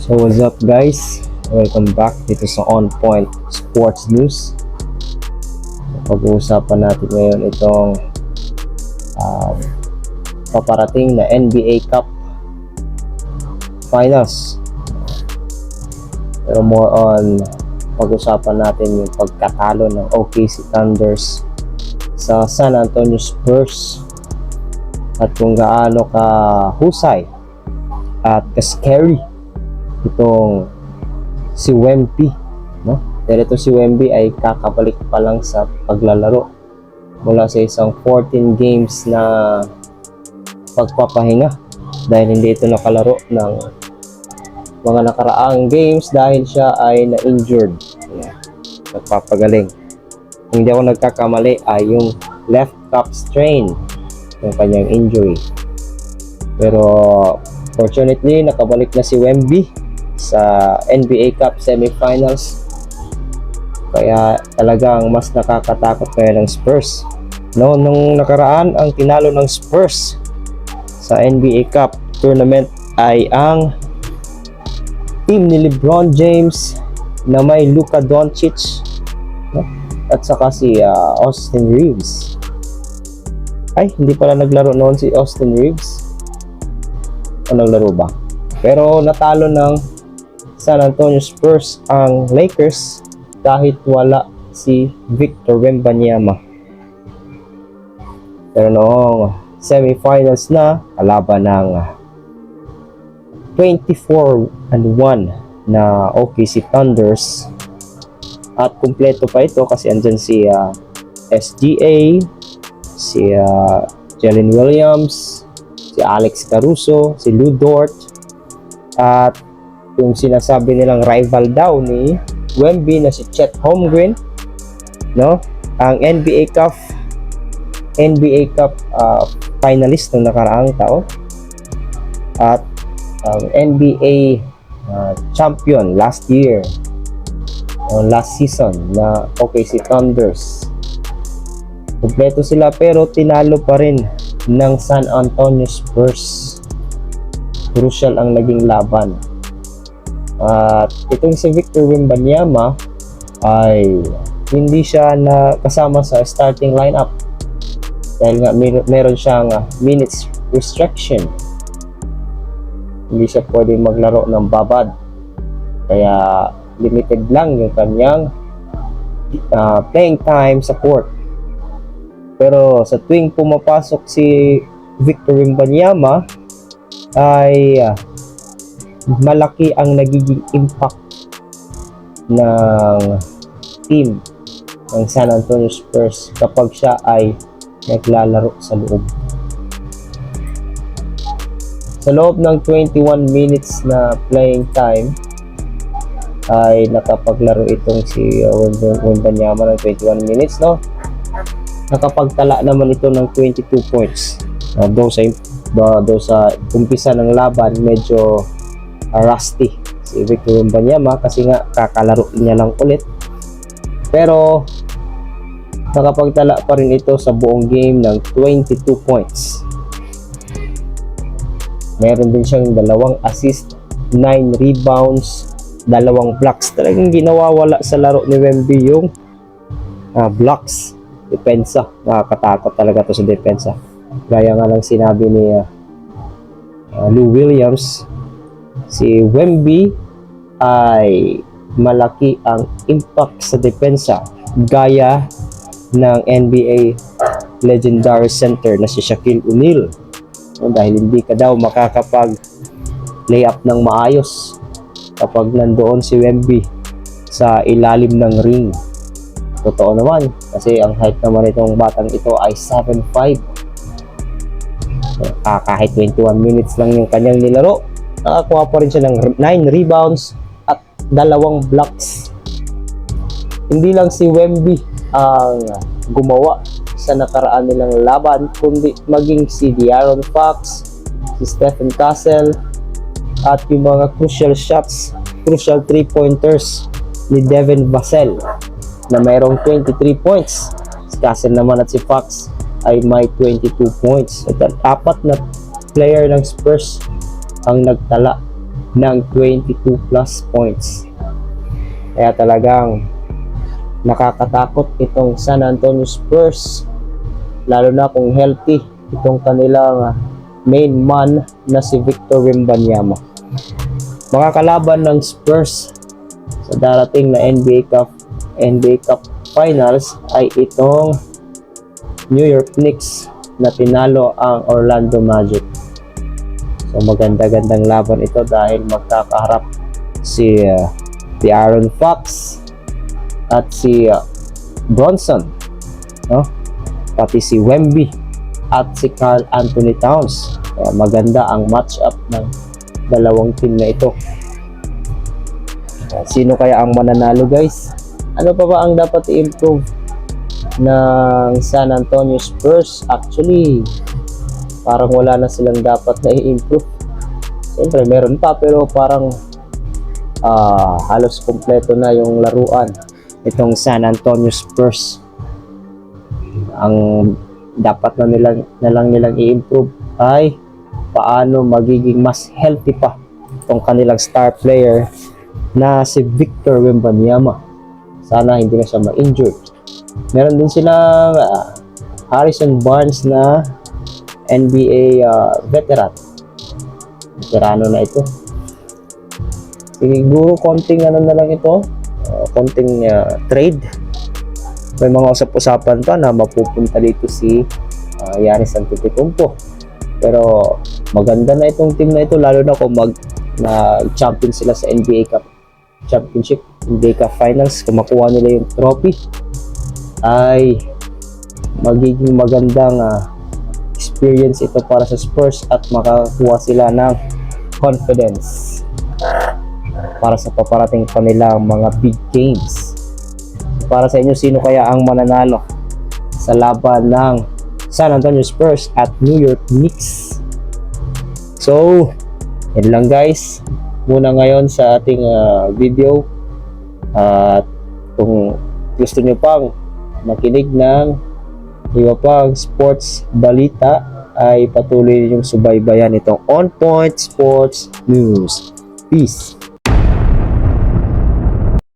So what's up guys? Welcome back dito sa On Point Sports News. Pag-uusapan natin ngayon itong paparating na NBA Cup Finals. Pero more on pag-usapan natin yung pagkatalo ng OKC Thunders sa San Antonio Spurs at kung gaano ka husay at ka-scary itong si Wemby, no? Pero ito si Wemby ay kakabalik pa lang sa paglalaro mula sa isang 14 games na pagpapahinga dahil hindi ito nakalaro ng mga nakaraang games dahil siya ay na-injured. Nagpapagaling. Kung hindi ako nagkakamali ay yung left calf strain yung kanyang injury. Pero fortunately nakabalik na si Wemby sa NBA Cup semifinals, kaya talagang mas nakakatakot ngayon ng Spurs. No, nung nakaraan ang tinalo ng Spurs sa NBA Cup tournament ay ang team ni LeBron James na may Luka Doncic, no? At saka si Austin Reeves. Ay, hindi pala naglaro noon si Austin Reeves. O naglaro ba? Pero natalo ng San Antonio Spurs ang Lakers kahit wala si Victor Wembanyama. Pero noong semifinals na, kalaban ng 24-1 na OKC Thunders, at kumpleto pa ito kasi andyan si SGA, si Jalen Williams, si Alex Caruso, si Lu Dort, at yung sinasabi nilang rival daw ni Wemby na si Chet Holmgren, no? Ang NBA Cup finalist ng nakaraang taon at NBA champion last year, last season na OKC Thunders. Kompleto sila pero tinalo pa rin ng San Antonio Spurs. Crucial ang naging laban. At itong si Victor Wembanyama ay hindi siya na kasama sa starting lineup dahil nga meron siyang minutes restriction. Hindi siya pwede maglaro ng babad, kaya limited lang yung kanyang playing time sa court. Pero sa tuwing pumapasok si Victor Wembanyama ay malaki ang nagiging impact ng team ng San Antonio Spurs kapag siya ay naglalaro sa loob. Sa loob ng 21 minutes na playing time ay nakapaglaro itong si Wembanyama ng 21 minutes, no? Nakapagtala naman ito ng 22 points. Doon sa umpisa ng laban medyo rusty si Victor Wembanyama kasi nga kakalaro niya lang ulit, pero nakapagtala pa rin ito sa buong game ng 22 points. Meron din siyang 2 assist, 9 rebounds, 2 blocks. Talagang ginawawala sa laro ni Wemby yung blocks, depensa. Nakakatakot talaga to sa depensa. Gaya nga lang sinabi ni Lou Williams, si Wemby ay malaki ang impact sa depensa gaya ng NBA legendary center na si Shaquille O'Neal, dahil hindi ka daw makakapag layup ng maayos kapag nandoon si Wemby sa ilalim ng ring. Totoo naman kasi ang height naman itong batang ito ay 7'5". Kahit 21 minutes lang yung kanyang nilaro, nakakuha pa rin siya ng 9 rebounds at 2 blocks. Hindi lang si Wemby ang gumawa sa nakaraan nilang laban, kundi maging si De'Aaron Fox, si Stephen Castle, at yung mga crucial shots, crucial 3-pointers ni Devin Vassell na mayroong 23 points. Si Castle naman at si Fox ay may 22 points. At 4 na player ng Spurs ang nagtala ng 22 plus points. Kaya talagang nakakatakot itong San Antonio Spurs, lalo na kung healthy itong kanilang main man na si Victor Wembanyama. Makakalaban ng Spurs sa darating na NBA Cup Finals ay itong New York Knicks na tinalo ang Orlando Magic. So maganda-gandang laban ito dahil magkakaharap si Aaron Fox at si Bronson, no? Pati si Wemby at si Karl Anthony Towns. Kaya maganda ang match-up ng dalawang team na ito. Sino kaya ang mananalo, guys? Ano pa ba ang dapat i-improve ng San Antonio Spurs? Actually, parang wala na silang dapat na i-improve. Siyempre meron pa, pero parang halos kompleto na yung laruan itong San Antonio Spurs. Ang dapat na lang nilang i-improve ay paano magiging mas healthy pa itong kanilang star player na si Victor Wembanyama. Sana hindi na siya ma-injured. Meron din silang Harrison Barnes na NBA veterano na ito. Siguro konting na lang ito, konting trade. May mga usap-usapan pa na mapupunta dito si Giannis Antetokounmpo. Pero maganda na itong team na ito, lalo na kung champion sila sa NBA Cup Championship, NBA Cup Finals. Kung makuha nila yung trophy, ay magiging magandang experience ito para sa Spurs at makakuha sila ng confidence para sa paparating pa nilang mga big games. Para sa inyo, sino kaya ang mananalo sa laban ng San Antonio Spurs at New York Knicks? So, yan lang guys muna ngayon sa ating video. At kung gusto nyo pang makinig ng iba pang sports balita, ay patuloy ninyong subaybayan itong On Point Sports News. Peace!